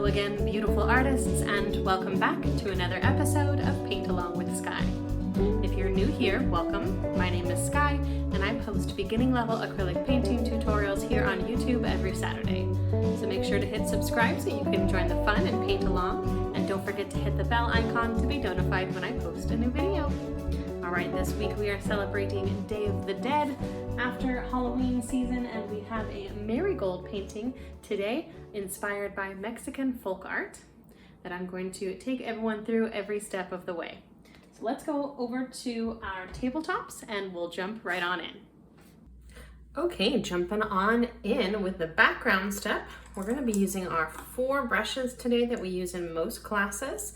Hello again, beautiful artists, and welcome back to another episode of Paint Along with Skye. If you're new here, welcome. My name is Skye, and I post beginning level acrylic painting tutorials here on YouTube every Saturday. So make sure to hit subscribe so you can join the fun and paint along, and don't forget to hit the bell icon to be notified when I post a new video. Alright, this week we are celebrating Day of the Dead after Halloween season, and we have a marigold painting today inspired by Mexican folk art that I'm going to take everyone through every step of the way. So let's go over to our tabletops and we'll jump right on in. Okay, jumping on in with the background step, we're going to be using our 4 brushes today that we use in most classes.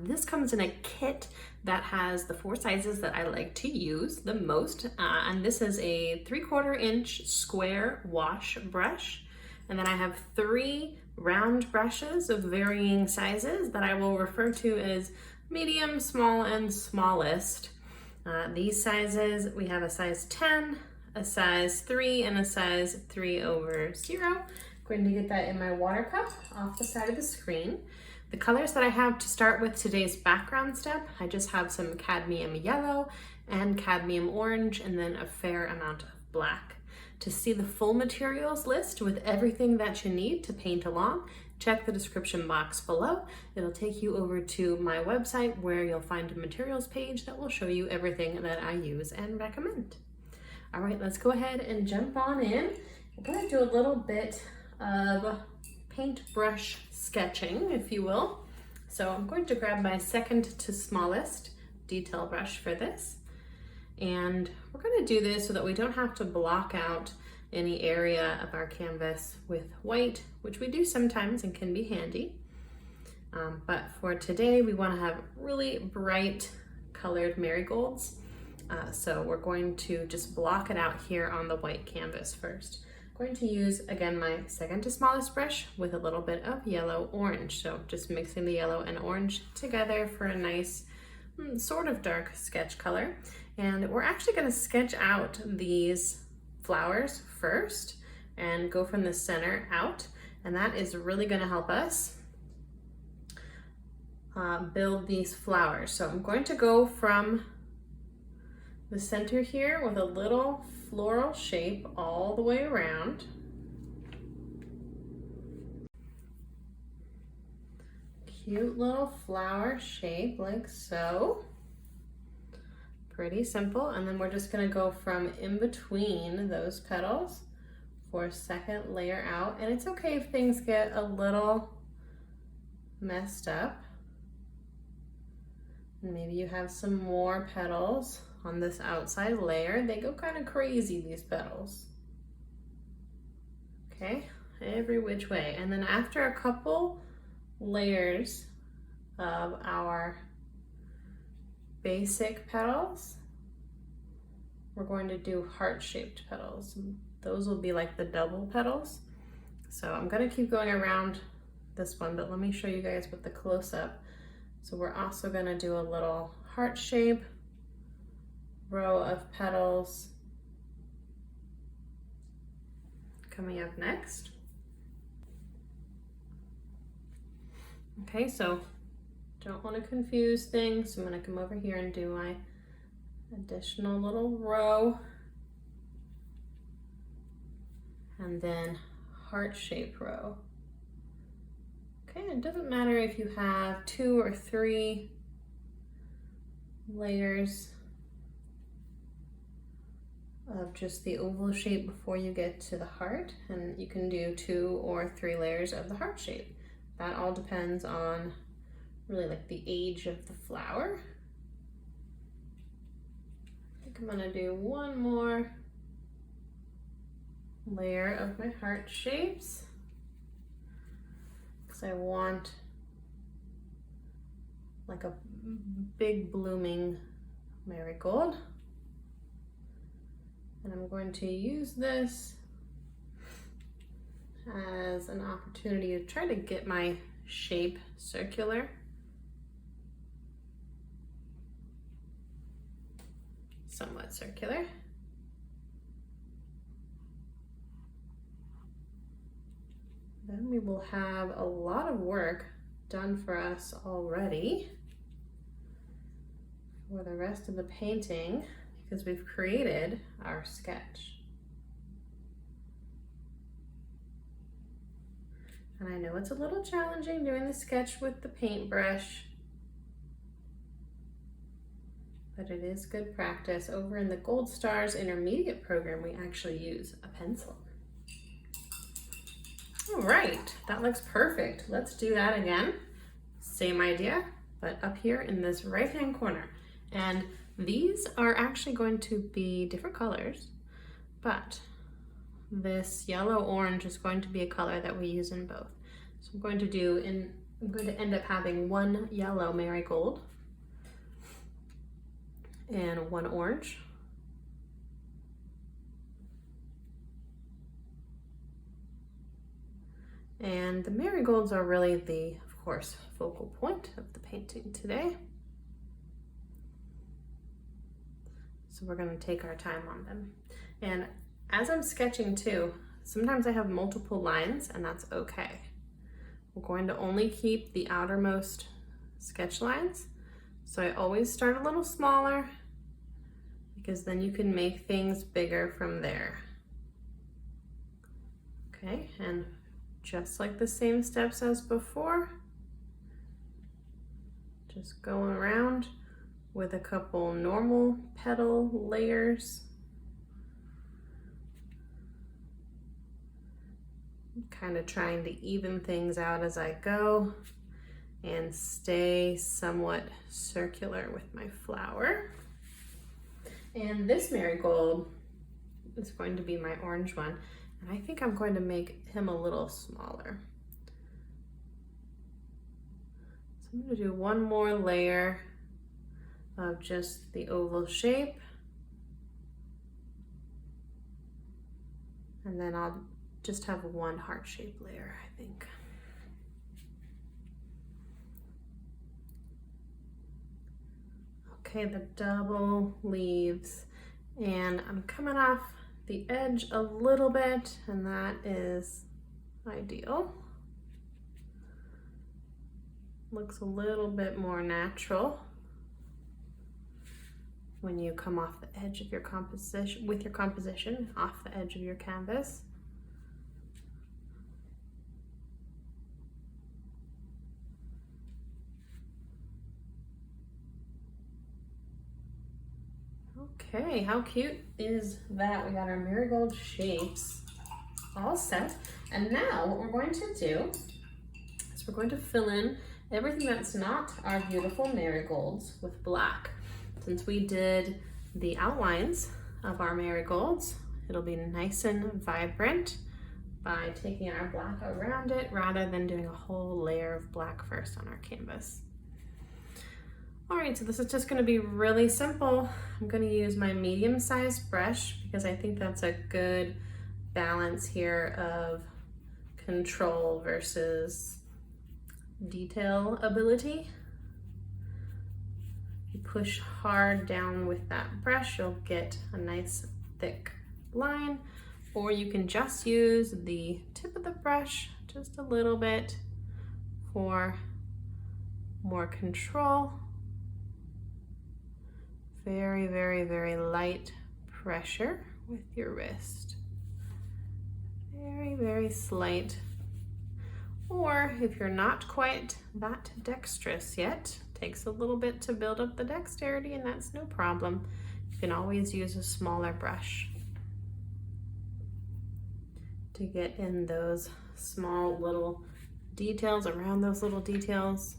This comes in a kit that has the 4 sizes that I like to use the most, and this is a 3/4 inch square wash brush, and then I have 3 round brushes of varying sizes that I will refer to as medium, small, and smallest. These sizes, we have a size 10, a size 3, and a size 3/0. I'm going to get that in my water cup off the side of the screen. The colors that I have to start with today's background step, I just have some cadmium yellow and cadmium orange, and then a fair amount of black. To see the full materials list with everything that you need to paint along, check the description box below. It'll take you over to my website where you'll find a materials page that will show you everything that I use and recommend. All right, let's go ahead and jump on in. We're gonna do a little bit of paintbrush sketching, if you will. So I'm going to grab my second to smallest detail brush for this. And we're going to do this so that we don't have to block out any area of our canvas with white, which we do sometimes and can be handy. But for today, we want to have really bright colored marigolds. So we're going to just block it out here on the white canvas first. I'm going to use, again, my second to smallest brush with a little bit of yellow orange. So just mixing the yellow and orange together for a nice sort of dark sketch color. And we're actually going to sketch out these flowers first and go from the center out. And that is really going to help us build these flowers. So I'm going to go from the center here with a little floral shape all the way around. Cute little flower shape like so. Pretty simple. And then we're just going to go from in between those petals for a second layer out. And it's okay if things get a little messed up. And maybe you have some more petals on this outside layer. They go kind of crazy, these petals. Okay, every which way. And then after a couple layers of our basic petals, we're going to do heart-shaped petals. Those will be like the double petals. So I'm going to keep going around this one, but let me show you guys with the close-up. So we're also going to do a little heart shape row of petals coming up next. Okay, so don't want to confuse things. So I'm going to come over here and do my additional little row, and then heart shape row. Okay, it doesn't matter if you have 2 or 3 layers of just the oval shape before you get to the heart, and you can do 2 or 3 layers of the heart shape. That all depends on really like the age of the flower. I think I'm gonna do one more layer of my heart shapes because I want like a big blooming marigold. And I'm going to use this as an opportunity to try to get my shape circular. Somewhat circular. Then we we will have a lot of work done for us already for the rest of the painting because we've created our sketch. And I know it's a little challenging doing the sketch with the paintbrush, but it is good practice. Over in the Gold Stars intermediate program, we actually use a pencil. All right, that looks perfect. Let's do that again. Same idea, but up here in this right-hand corner. And these are actually going to be different colors, but this yellow-orange is going to be a color that we use in both. So I'm going to end up having one yellow marigold and one orange. And the marigolds are really the, of course, focal point of the painting today. So we're going to take our time on them. And as I'm sketching too, sometimes I have multiple lines and that's okay. We're going to only keep the outermost sketch lines. So I always start a little smaller because then you can make things bigger from there. Okay, and just like the same steps as before, just going around with a couple normal petal layers. Kind of trying to even things out as I go and stay somewhat circular with my flower. And this marigold is going to be my orange one. And I think I'm going to make him a little smaller. So I'm going to do one more layer of just the oval shape. And then I'll just have one heart-shaped layer, I think. Okay, the double leaves. And I'm coming off the edge a little bit, and that is ideal. Looks a little bit more natural when you come off the edge of your composition, with your composition, off the edge of your canvas. Okay, how cute is that? We got our marigold shapes all set. And now what we're going to do is we're going to fill in everything that's not our beautiful marigolds with black. Since we did the outlines of our marigolds, it'll be nice and vibrant by taking our black around it rather than doing a whole layer of black first on our canvas. All right, so this is just gonna be really simple. I'm gonna use my medium-sized brush because I think that's a good balance here of control versus detail ability. You push hard down with that brush, you'll get a nice thick line, or you can just use the tip of the brush just a little bit for more control. Very, very, very light pressure with your wrist. Very, very slight. Or if you're not quite that dexterous yet, takes a little bit to build up the dexterity, and that's no problem. You can always use a smaller brush to get in those small little details, around those little details.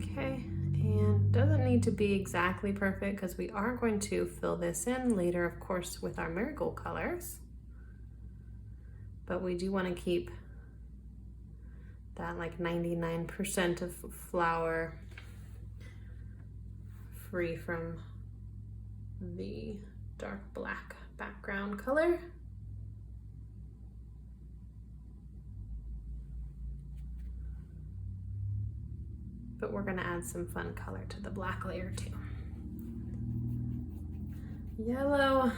Okay, and doesn't need to be exactly perfect because we are going to fill this in later, of course, with our marigold colors. But we do want to keep that like 99% of flower free from the dark black background color. But we're gonna add some fun color to the black layer too. Yellow,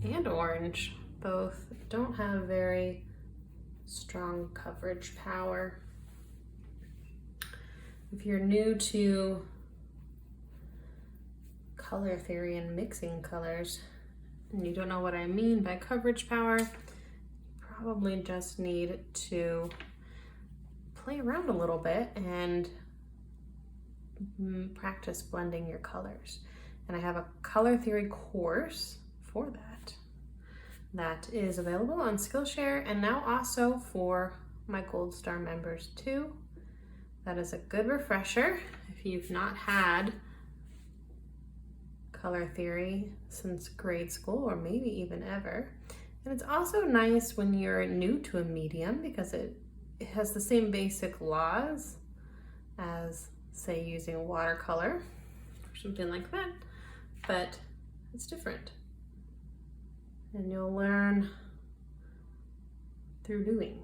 and orange both don't have very strong coverage power. If you're new to color theory and mixing colors, and you don't know what I mean by coverage power, you probably just need to play around a little bit and practice blending your colors. And I have a color theory course for that is available on Skillshare, and now also for my Gold Star members too. That is a good refresher if you've not had color theory since grade school, or maybe even ever. And it's also nice when you're new to a medium because it has the same basic laws as, say, using watercolor or something like that, but it's different. And you'll learn through doing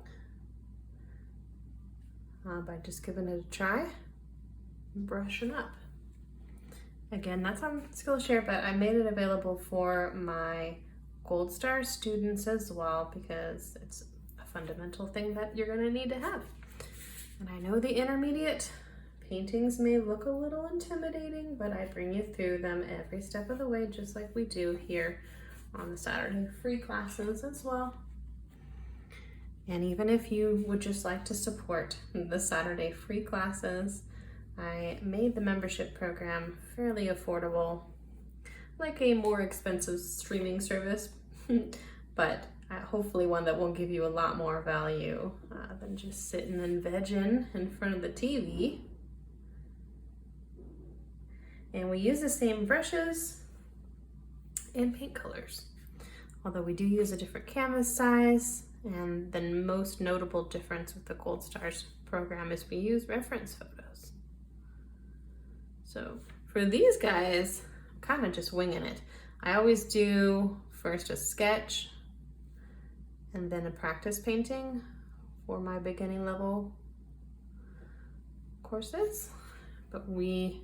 by just giving it a try and brushing up. Again, that's on Skillshare, but I made it available for my Gold Star students as well because it's a fundamental thing that you're going to need to have. And I know the intermediate paintings may look a little intimidating, but I bring you through them every step of the way, just like we do here on the Saturday free classes as well. And even if you would just like to support the Saturday free classes, I made the membership program fairly affordable, like a more expensive streaming service, but hopefully one that will give you a lot more value than just sitting and vegging in front of the TV. And we use the same brushes and paint colors, although we do use a different canvas size. And the most notable difference with the Gold Stars program is we use reference photos. So for these guys, I'm kind of just winging it. I always do first a sketch and then a practice painting for my beginning level courses, but we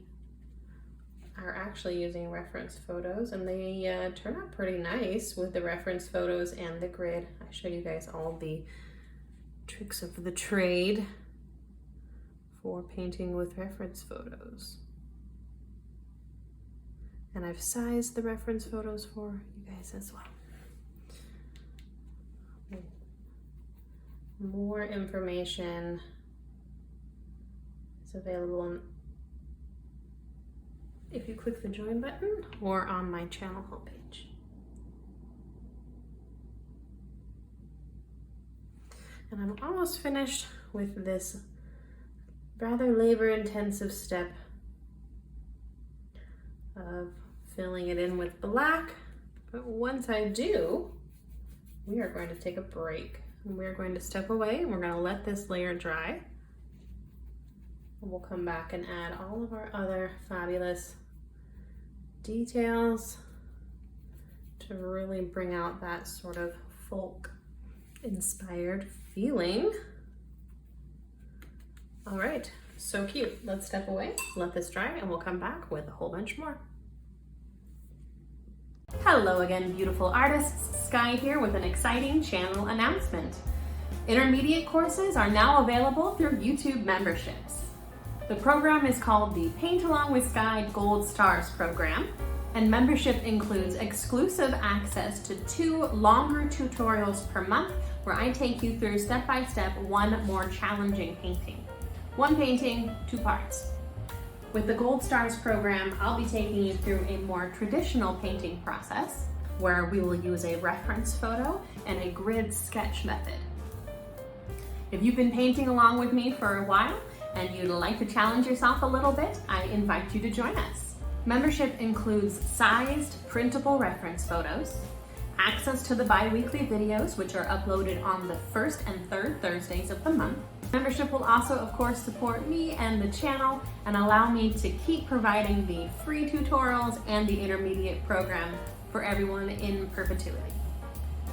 are actually using reference photos, and they turn out pretty nice with the reference photos and the grid. I show you guys all the tricks of the trade for painting with reference photos. And I've sized the reference photos for you guys as well. More information is available if you click the join button or on my channel homepage. And I'm almost finished with this rather labor-intensive step of filling it in with black. But once I do, we are going to take a break. And we're going to step away and we're going to let this layer dry. And we'll come back and add all of our other fabulous details to really bring out that sort of folk inspired feeling. All right, so cute. Let's step away, let this dry, and we'll come back with a whole bunch more. Hello again, beautiful artists. Skye here with an exciting channel announcement. Intermediate courses are now available through YouTube memberships. The program is called the Paint Along with Skye Gold Stars program, and membership includes exclusive access to 2 longer tutorials per month where I take you through step-by-step one more challenging painting. One painting, 2 parts. With the Gold Stars program, I'll be taking you through a more traditional painting process where we will use a reference photo and a grid sketch method. If you've been painting along with me for a while and you'd like to challenge yourself a little bit, I invite you to join us. Membership includes sized printable reference photos, access to the bi-weekly videos which are uploaded on the 1st and 3rd Thursdays of the month. Membership will also, of course, support me and the channel and allow me to keep providing the free tutorials and the intermediate program for everyone in perpetuity.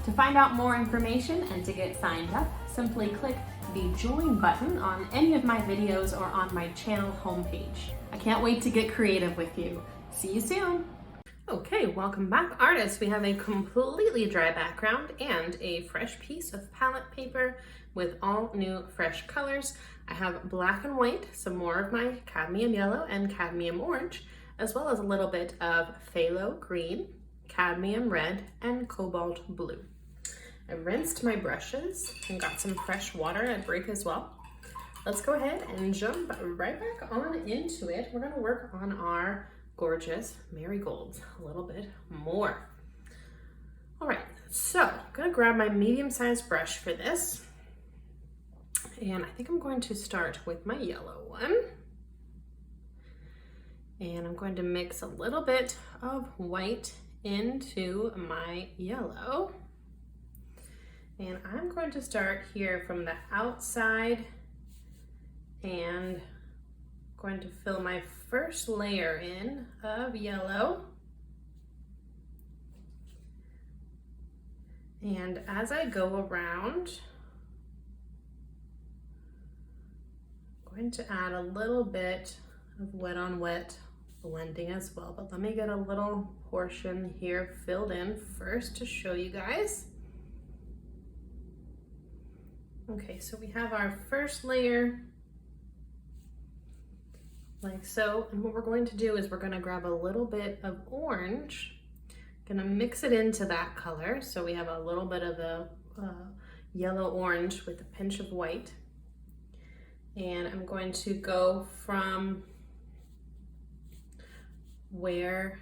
To find out more information and to get signed up, simply click the join button on any of my videos or on my channel homepage. I can't wait to get creative with you. See you soon. Okay, welcome back, artists. We have a completely dry background and a fresh piece of palette paper with all new fresh colors. I have black and white, some more of my cadmium yellow and cadmium orange, as well as a little bit of phthalo green, cadmium red, and cobalt blue. I rinsed my brushes and got some fresh water at break as well. Let's go ahead and jump right back on into it. We're gonna work on our gorgeous marigolds a little bit more. All right, so I'm gonna grab my medium-sized brush for this. And I think I'm going to start with my yellow one. And I'm going to mix a little bit of white into my yellow. And I'm going to start here from the outside and going to fill my first layer in of yellow. And as I go around, I'm going to add a little bit of wet on wet blending as well, but let me get a little portion here filled in first to show you guys. Okay, so we have our first layer like so, and what we're going to do is we're going to grab a little bit of orange, gonna mix it into that color, so we have a little bit of the yellow orange with a pinch of white, and I'm going to go from where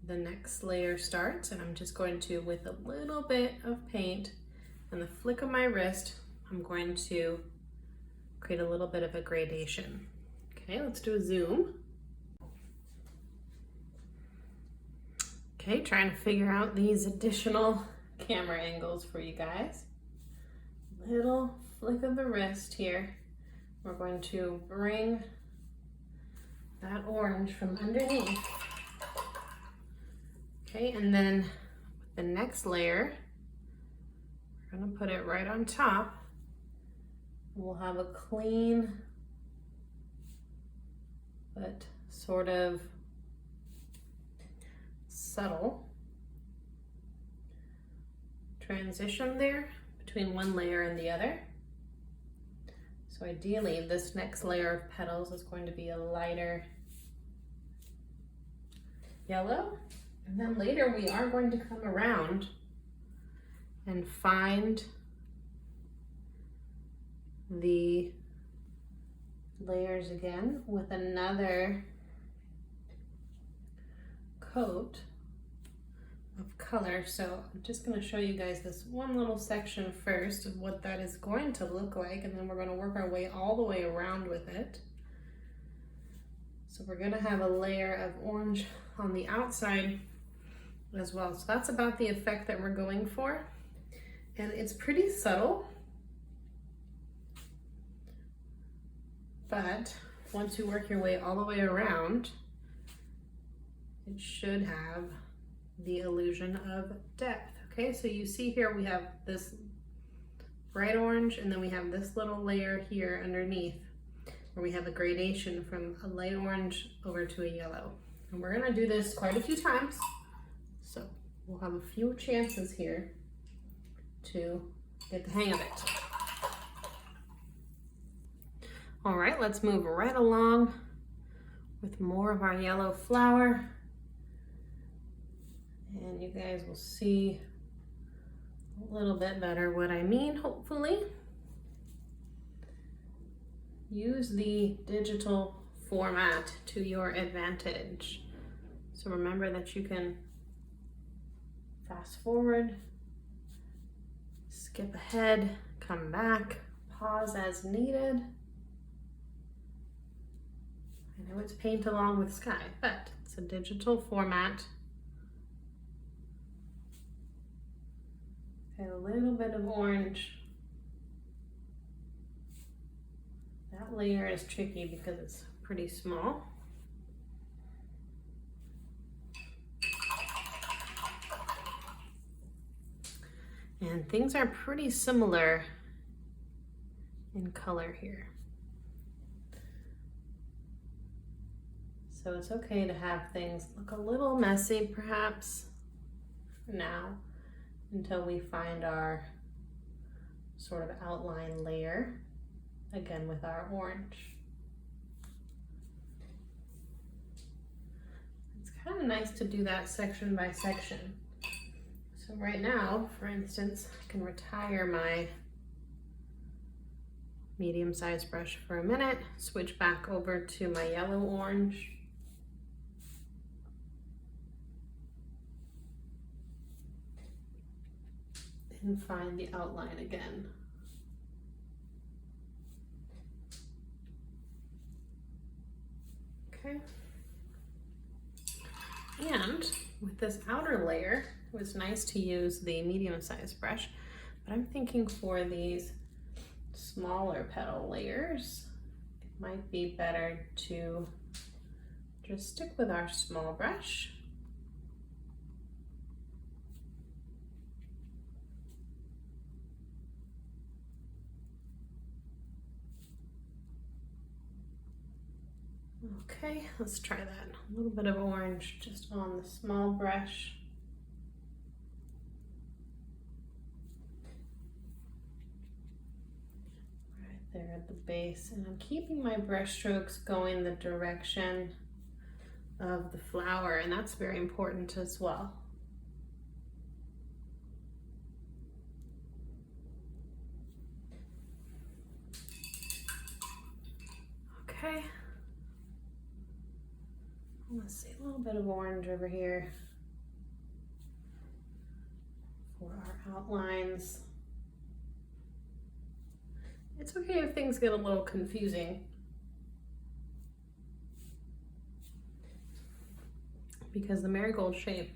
the next layer starts, and I'm just going to, with a little bit of paint and the flick of my wrist, I'm going to create a little bit of a gradation. Okay, let's do a zoom. Okay, trying to figure out these additional camera angles for you guys. Little flick of the wrist here. We're going to bring that orange from underneath. Okay, and then with the next layer, we're gonna put it right on top. We'll have a clean, but sort of subtle transition there between one layer and the other. So ideally, this next layer of petals is going to be a lighter yellow. And then later we are going to come around and find the layers again with another coat of color. So I'm just going to show you guys this one little section first of what that is going to look like, and then we're going to work our way all the way around with it. So we're going to have a layer of orange on the outside as well. So that's about the effect that we're going for, and it's pretty subtle. But once you work your way all the way around, it should have the illusion of depth. Okay, so you see here we have this bright orange, and then we have this little layer here underneath where we have a gradation from a light orange over to a yellow. And we're gonna do this quite a few times, so we'll have a few chances here to get the hang of it. All right, let's move right along with more of our yellow flower. And you guys will see a little bit better what I mean, hopefully. Use the digital format to your advantage. So remember that you can fast forward, skip ahead, come back, pause as needed. I know it's paint along with Skye, but it's a digital format. And a little bit of orange. That layer is tricky because it's pretty small. And things are pretty similar in color here. So it's okay to have things look a little messy perhaps for now until we find our sort of outline layer, again with our orange. It's kind of nice to do that section by section. So right now, for instance, I can retire my medium-sized brush for a minute, switch back over to my yellow orange. And find the outline again. Okay. And with this outer layer, it was nice to use the medium-sized brush, but I'm thinking for these smaller petal layers, it might be better to just stick with our small brush. Okay, let's try that. A little bit of orange just on the small brush. Right there at the base. And I'm keeping my brush strokes going the direction of the flower, and that's very important as well. Okay. Let's see, a little bit of orange over here for our outlines. It's okay if things get a little confusing, because the marigold shape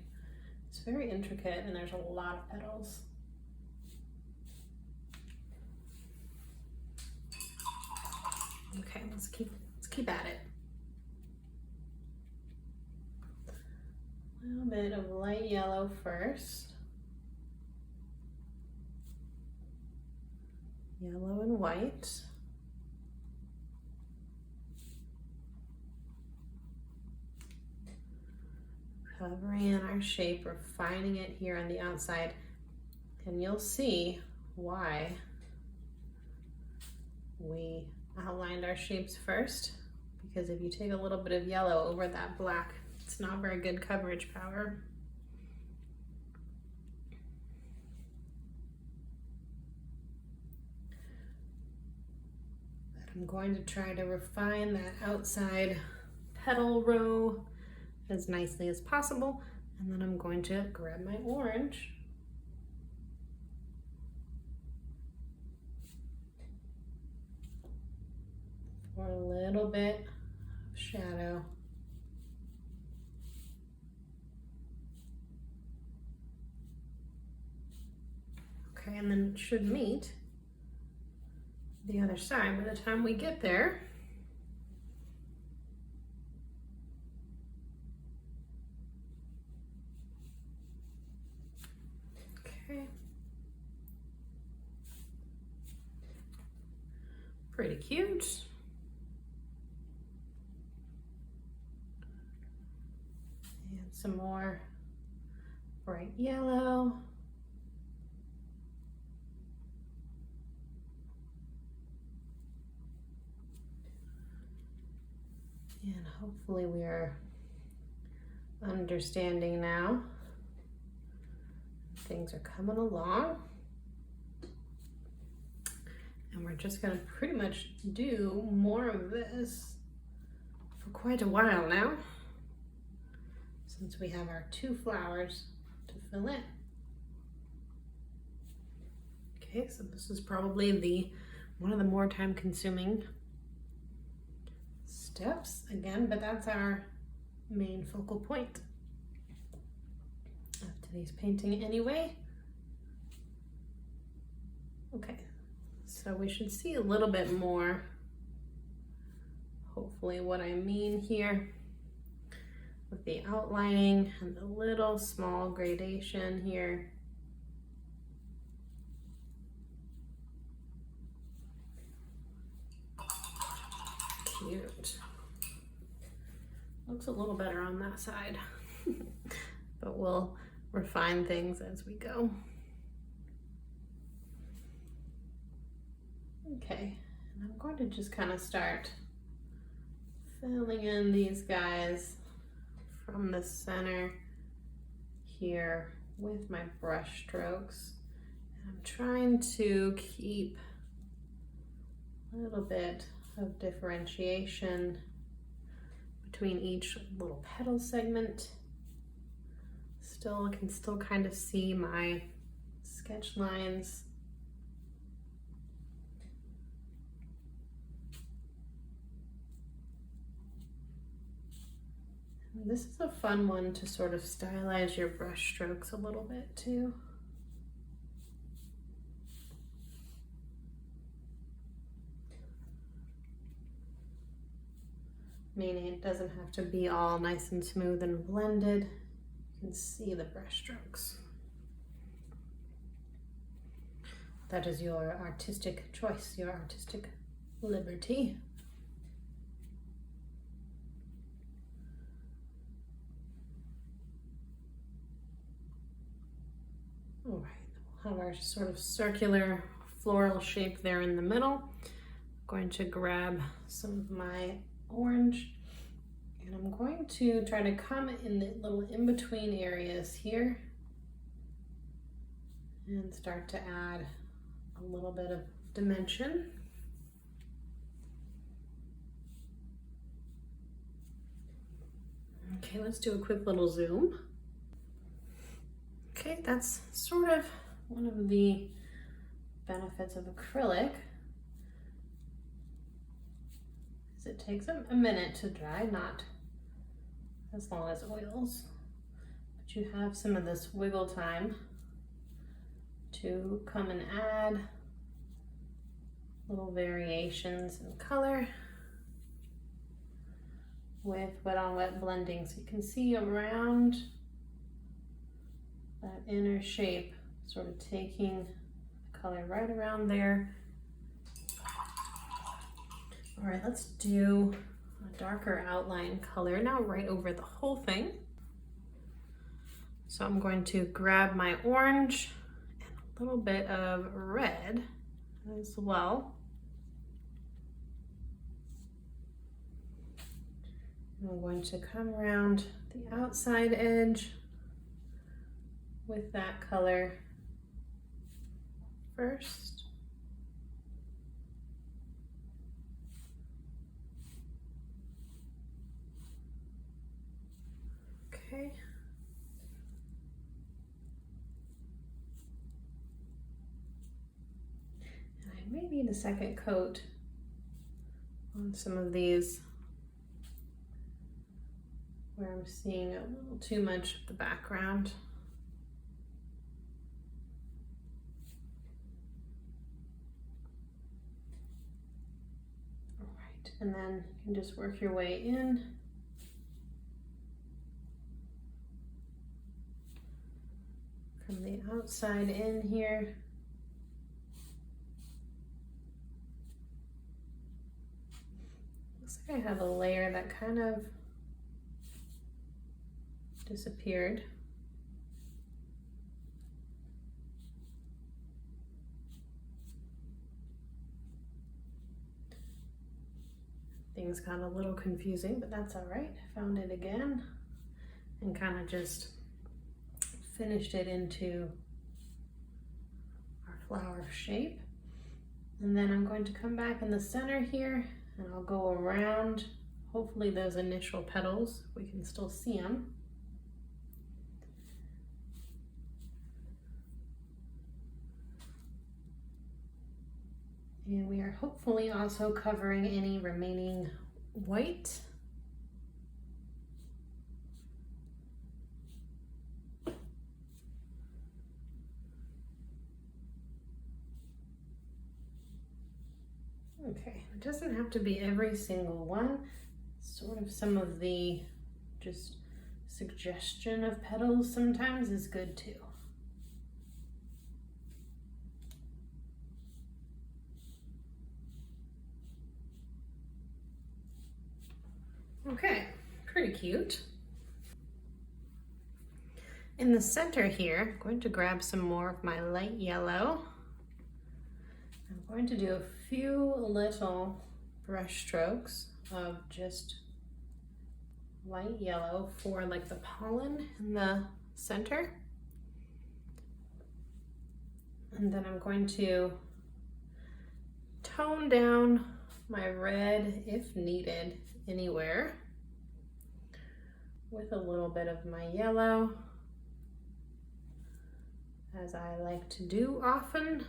is very intricate and there's a lot of petals. Okay, let's keep at it. A little bit of light yellow first. Yellow and white. Covering in our shape, refining it here on the outside, and you'll see why we outlined our shapes first, because if you take a little bit of yellow over that black, it's not very good coverage power. But I'm going to try to refine that outside petal row as nicely as possible, and then I'm going to grab my orange for a little bit of shadow. Okay, and then it should meet the other side by the time we get there. Okay. Pretty cute. And some more bright yellow. And hopefully we are understanding now. Things are coming along. And we're just gonna pretty much do more of this for quite a while now, since we have our 2 flowers to fill in. Okay, so this is probably one of the more time consuming steps again, but that's our main focal point of today's painting anyway. Okay, so we should see a little bit more, hopefully, what I mean here with the outlining and the little small gradation here. Cute. Looks a little better on that side, but we'll refine things as we go. Okay, and I'm going to just kind of start filling in these guys from the center here with my brush strokes. And I'm trying to keep a little bit of differentiation between each little petal segment. I can still kind of see my sketch lines. And this is a fun one to sort of stylize your brush strokes a little bit too. Meaning it doesn't have to be all nice and smooth and blended. You can see the brush strokes. That is your artistic choice, your artistic liberty. All right, we'll have our sort of circular floral shape there in the middle. I'm going to grab some of my orange, and I'm going to try to come in the little in-between areas here and start to add a little bit of dimension. Okay, let's do a quick little zoom. Okay, that's sort of one of the benefits of acrylic. It takes a minute to dry, not as long as oils, but you have some of this wiggle time to come and add little variations in color with wet on wet blending. So you can see around that inner shape, sort of taking color right around there. All right, let's do a darker outline color now right over the whole thing. So I'm going to grab my orange and a little bit of red as well. And I'm going to come around the outside edge with that color first. Okay. And I may need a second coat on some of these where I'm seeing a little too much of the background. All right, and then you can just work your way in. From the outside in here. Looks like I have a layer that kind of disappeared. Things got a little confusing, but that's all right. I found it again and kind of just finished it into our flower shape. And then I'm going to come back in the center here and I'll go around, hopefully those initial petals, we can still see them. And we are hopefully also covering any remaining white. Okay, it doesn't have to be every single one. Sort of some of the just suggestion of petals sometimes is good too. Okay, pretty very cute. In the center here, I'm going to grab some more of my light yellow. I'm going to do a few little brush strokes of just light yellow for like the pollen in the center. And then I'm going to tone down my red if needed anywhere with a little bit of my yellow, as I like to do often.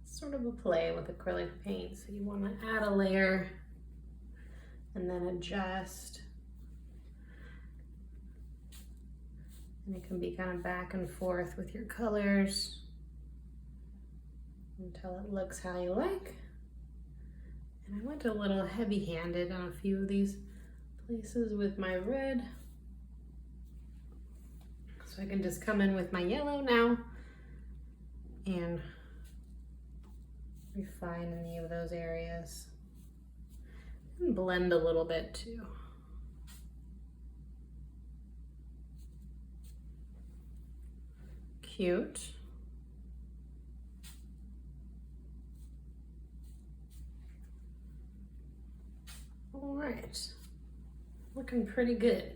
It's sort of a play with acrylic paint, so you want to add a layer and then adjust. And it can be kind of back and forth with your colors until it looks how you like. And I went a little heavy-handed on a few of these places with my red. So I can just come in with my yellow now and refine any of those areas. And blend a little bit too. Cute. All right, looking pretty good.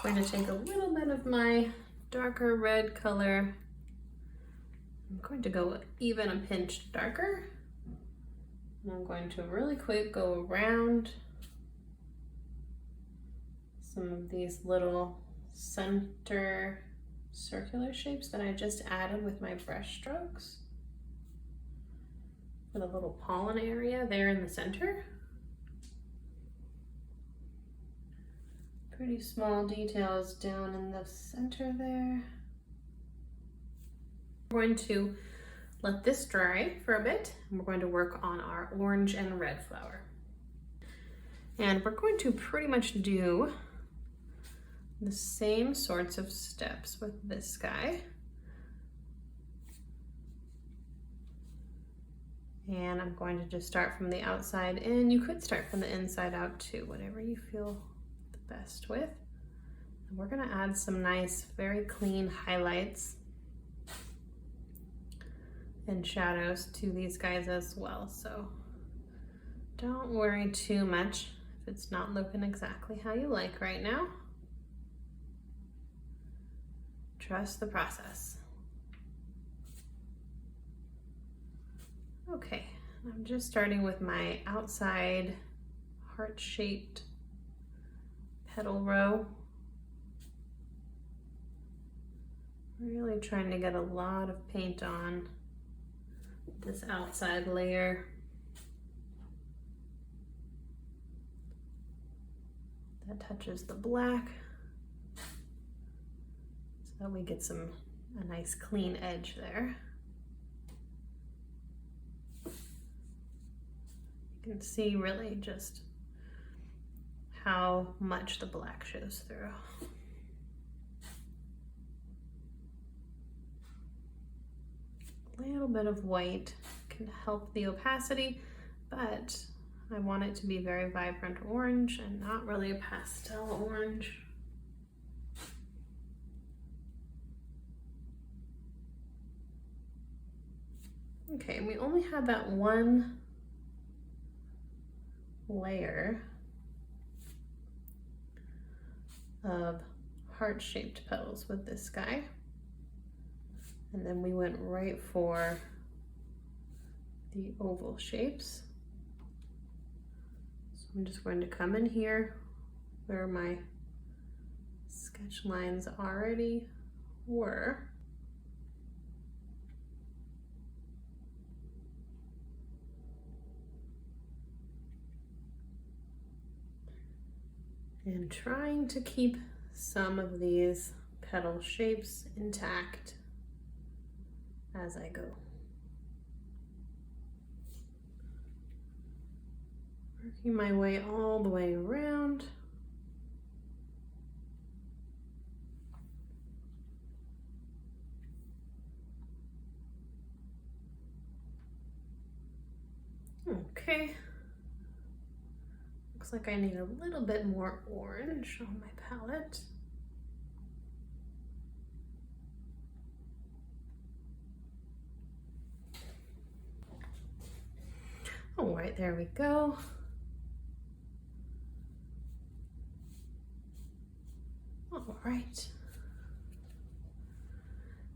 I'm going to take a little bit of my darker red color. I'm going to go even a pinch darker. And I'm going to really quick go around some of these little center circular shapes that I just added with my brush strokes. For the little pollen area there in the center. Pretty small details down in the center there. We're going to let this dry for a bit, and we're going to work on our orange and red flower. And we're going to pretty much do the same sorts of steps with this guy. And I'm going to just start from the outside in. You could start from the inside out too, whatever you feel the best with. And we're gonna add some nice, very clean highlights and shadows to these guys as well. So don't worry too much if it's not looking exactly how you like right now. Trust the process. Okay, I'm just starting with my outside heart-shaped petal row. Really trying to get a lot of paint on this outside layer. That touches the black so that we get a nice clean edge there. You can see really just how much the black shows through. A little bit of white can help the opacity, but I want it to be very vibrant orange and not really a pastel orange. Okay, and we only had that one layer of heart-shaped petals with this guy, and then we went right for the oval shapes. So I'm just going to come in here where my sketch lines already were. And trying to keep some of these petal shapes intact as I go. Working my way all the way around. Okay. Looks like I need a little bit more orange on my palette. All right, there we go. All right.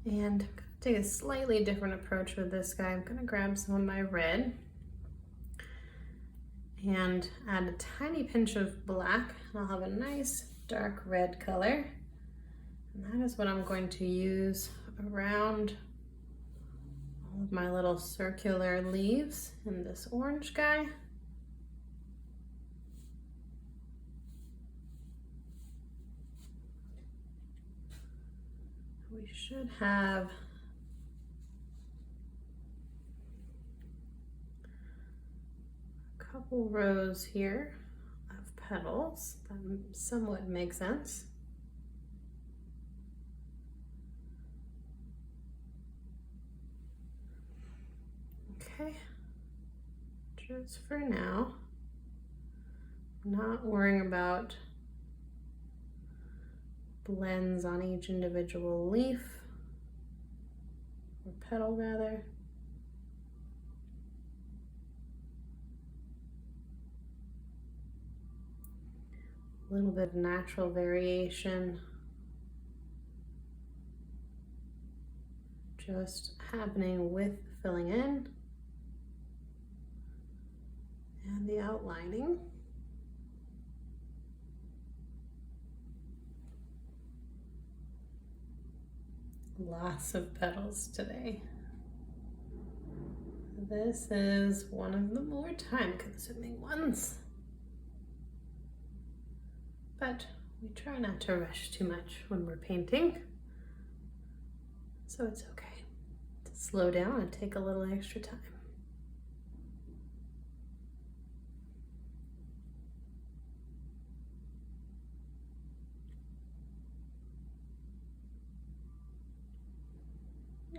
And I'm gonna take a slightly different approach with this guy. I'm gonna grab some of my red and add a tiny pinch of black. I'll have a nice dark red color. And that is what I'm going to use around all of my little circular leaves in this orange guy. We should have a couple rows here of petals. That somewhat makes sense. Okay, just for now, not worrying about blends on each individual leaf, or petal rather. A little bit of natural variation just happening with filling in and the outlining. Lots of petals today. This is one of the more time-consuming ones, but we try not to rush too much when we're painting, so it's okay to slow down and take a little extra time.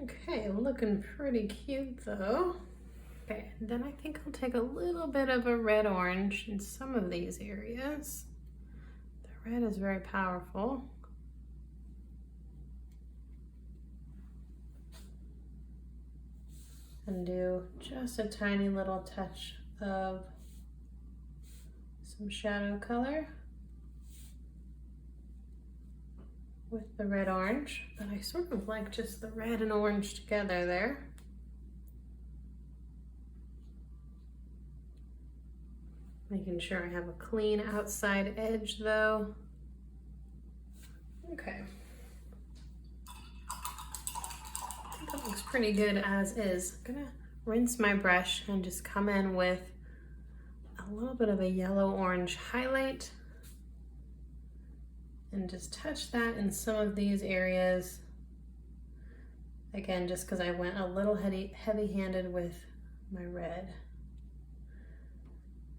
Okay, looking pretty cute though. Okay, then I think I'll take a little bit of a red-orange in some of these areas. The red is very powerful. And do just a tiny little touch of some shadow color with the red-orange, but I sort of like just the red and orange together there. Making sure I have a clean outside edge though. Okay. I think that looks pretty good as is. I'm gonna rinse my brush and just come in with a little bit of a yellow-orange highlight and just touch that in some of these areas. Again, just because I went a little heavy-handed with my red.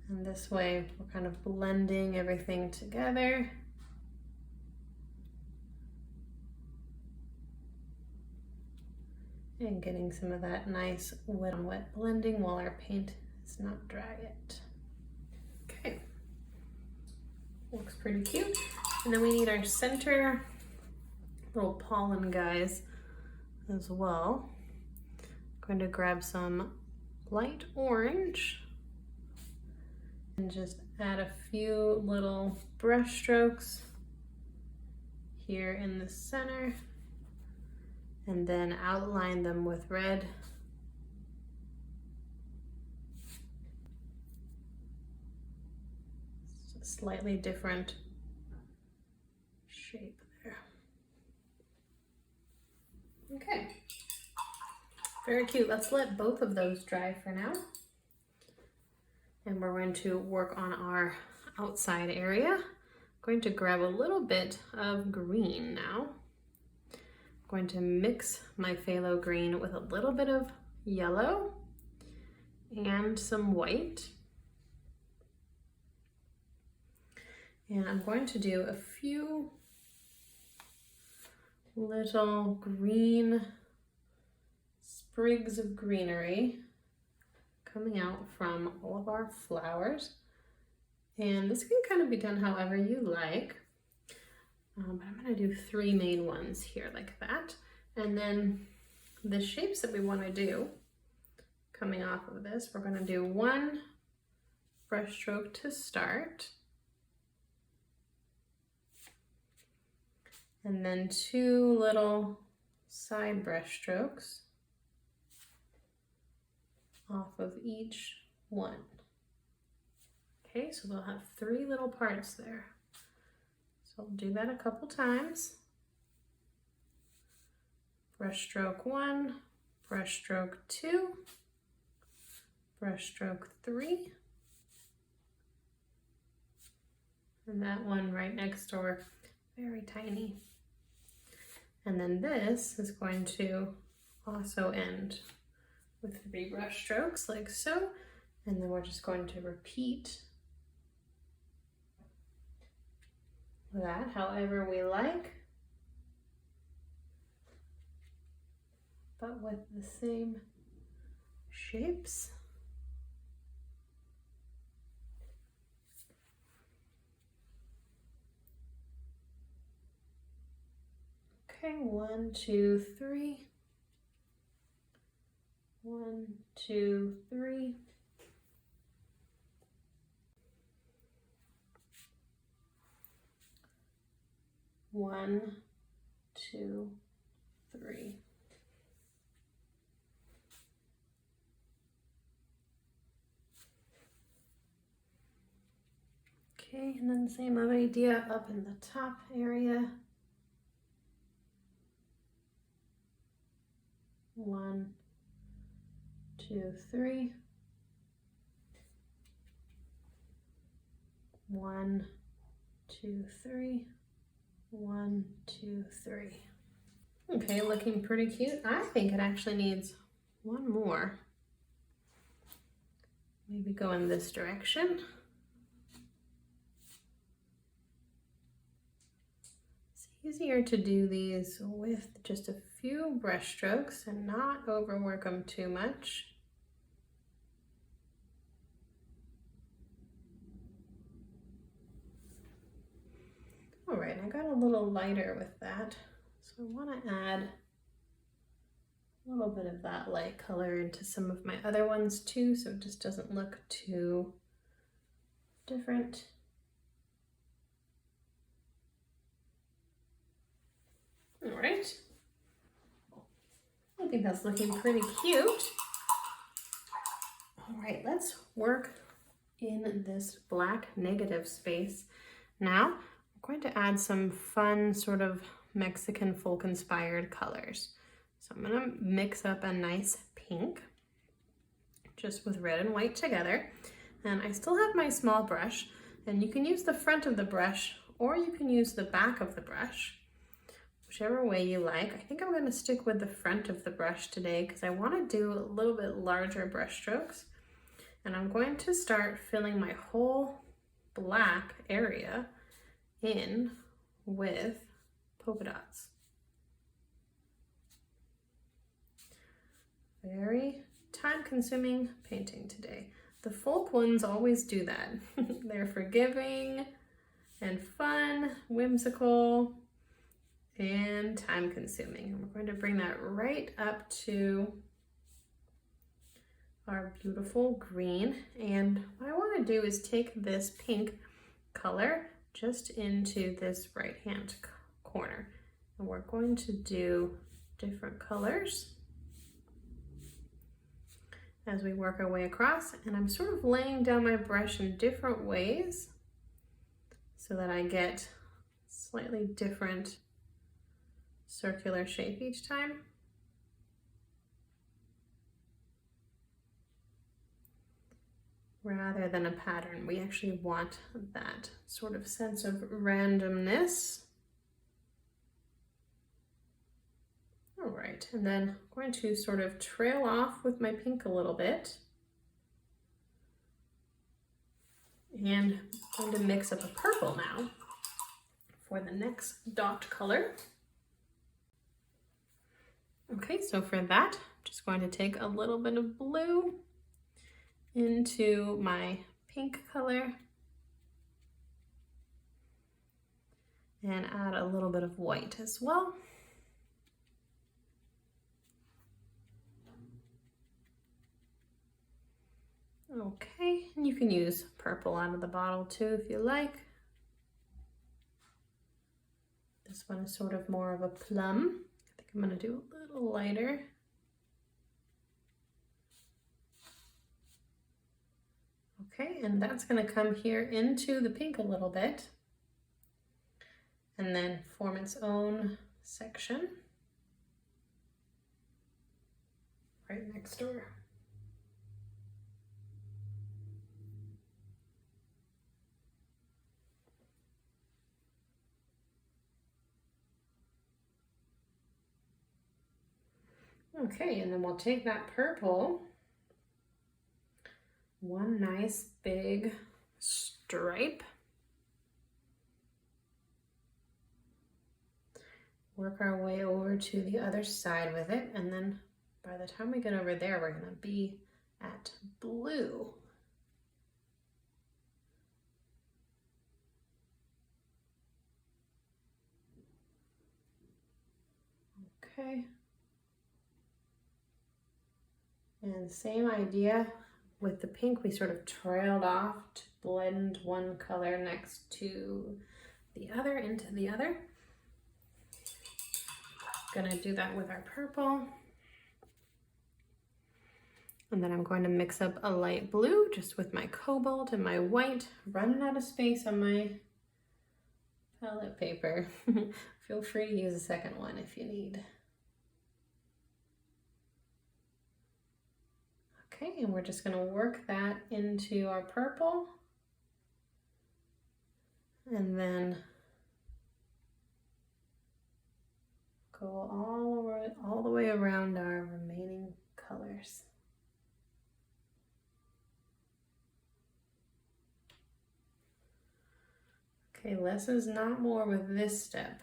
And this way, we're kind of blending everything together. And getting some of that nice wet on wet blending while our paint is not dry yet. Okay, looks pretty cute. And then we need our center little pollen guys as well. I'm going to grab some light orange and just add a few little brush strokes here in the center and then outline them with red. It's a slightly different shape there. Okay, very cute. Let's let both of those dry for now. And we're going to work on our outside area. I'm going to grab a little bit of green now. I'm going to mix my phthalo green with a little bit of yellow and some white. And I'm going to do a few little green sprigs of greenery coming out from all of our flowers And this can kind of be done however you like. But I'm going to do 3 main ones here like that. And then the shapes that we want to do coming off of this, we're going to do 1 brush stroke to start. And then 2 little side brush strokes off of each one. Okay, so they'll have 3 little parts there. So I'll do that a couple times. Brush stroke 1, brush stroke 2, brush stroke 3, and that one right next door, very tiny. And then this is going to also end with 3 brush strokes like so, and then we're just going to repeat that however we like, but with the same shapes. Okay, 1, 2, 3. 1, 2, 3. One, 2, 3. Okay, and then same idea up in the top area. 1, 2, 3. 1, 2, 3. 1, 2, 3. Okay, looking pretty cute. I think it actually needs 1 more. Maybe go in this direction. It's easier to do these with just a few brush strokes and not overwork them too much. All right, I got a little lighter with that, so I want to add a little bit of that light color into some of my other ones too, so it just doesn't look too different. All right, I think that's looking pretty cute. All right, let's work in this black negative space. Now, I'm going to add some fun sort of Mexican folk inspired colors. So I'm going to mix up a nice pink just with red and white together. And I still have my small brush, and you can use the front of the brush or you can use the back of the brush, whichever way you like. I think I'm going to stick with the front of the brush today because I want to do a little bit larger brush strokes. And I'm going to start filling my whole black area in with polka dots. Very time-consuming painting today. The folk ones always do that. They're forgiving and fun, whimsical, and time-consuming. And we're going to bring that right up to our beautiful green. And what I want to do is take this pink color just into this right hand corner, and we're going to do different colors as we work our way across. And I'm sort of laying down my brush in different ways so that I get slightly different circular shape each time. Rather than a pattern, we actually want that sort of sense of randomness. All right, and then I'm going to sort of trail off with my pink a little bit. And I'm going to mix up a purple now for the next dot color. Okay, so for that, I'm just going to take a little bit of blue into my pink color and add a little bit of white as well. Okay, and you can use purple out of the bottle too if you like. This one is sort of more of a plum. I think I'm going to do a little lighter. Okay, and that's going to come here into the pink a little bit and then form its own section right next door. Okay, and then we'll take that purple, one nice big stripe, work our way over to the other side with it, and then by the time we get over there, we're going to be at blue. Okay. And same idea with the pink, we sort of trailed off to blend one color next to the other into the other. Gonna do that with our purple. And then I'm going to mix up a light blue just with my cobalt and my white. Running out of space on my palette paper. Feel free to use a second one if you need. Okay, and we're just going to work that into our purple. And then go all the way around our remaining colors. Okay, less is not more with this step.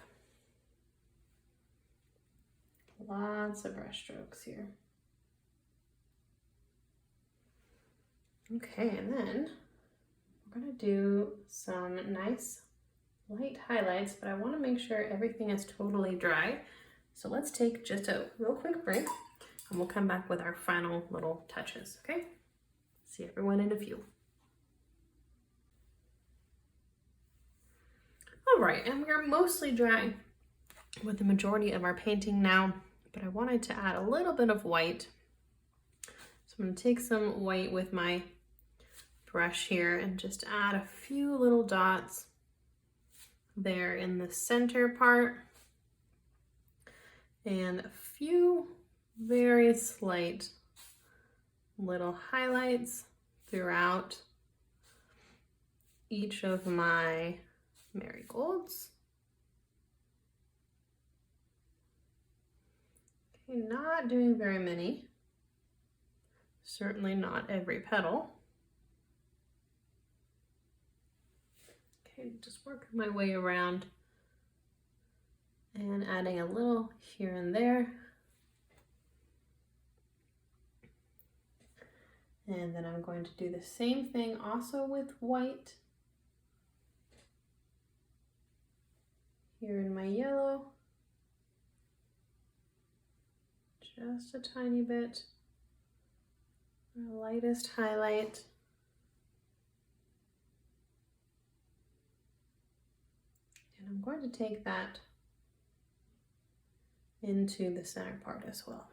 Lots of brush strokes here. Okay, and then we're going to do some nice light highlights, but I want to make sure everything is totally dry. So let's take just a real quick break and we'll come back with our final little touches, okay? See everyone in a few. All right, and we're mostly dry with the majority of our painting now, but I wanted to add a little bit of white. So I'm going to take some white with my brush here and just add a few little dots there in the center part and a few very slight little highlights throughout each of my marigolds. Okay, not doing very many, certainly not every petal. Okay, just working my way around and adding a little here and there. And then I'm going to do the same thing also with white. Here in my yellow. Just a tiny bit. Our lightest highlight. And I'm going to take that into the center part as well.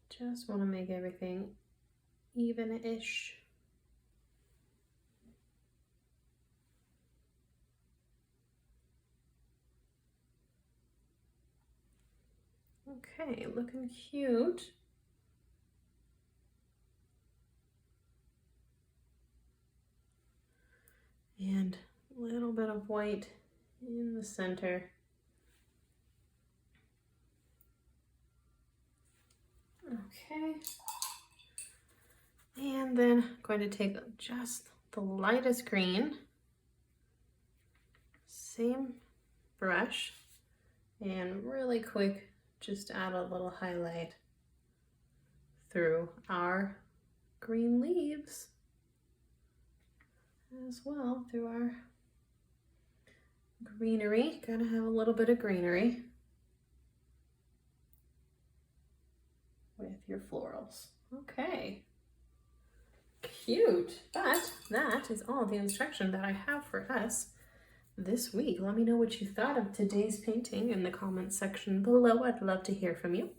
Just want to make everything even-ish. Okay, looking cute. And a little bit of white in the center. Okay. And then I'm going to take just the lightest green, same brush, and really quick just add a little highlight through our green leaves as well, through our greenery. Gotta have a little bit of greenery with your florals. Okay. Cute. But that is all the instruction that I have for us this week. Let me know what you thought of today's painting in the comments section below. I'd love to hear from you.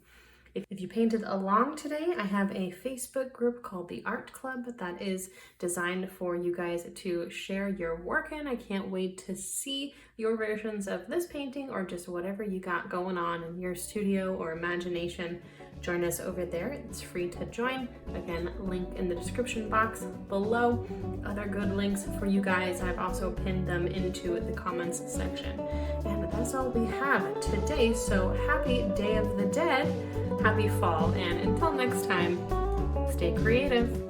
If you painted along today, I have a Facebook group called the Art Club that is designed for you guys to share your work in. I can't wait to see your versions of this painting or just whatever you got going on in your studio or imagination. Join us over there. It's free to join. Again, link in the description box below. Other good links for you guys, I've also pinned them into the comments section. And that's all we have today. So happy Day of the Dead. Happy fall, and until next time, stay creative.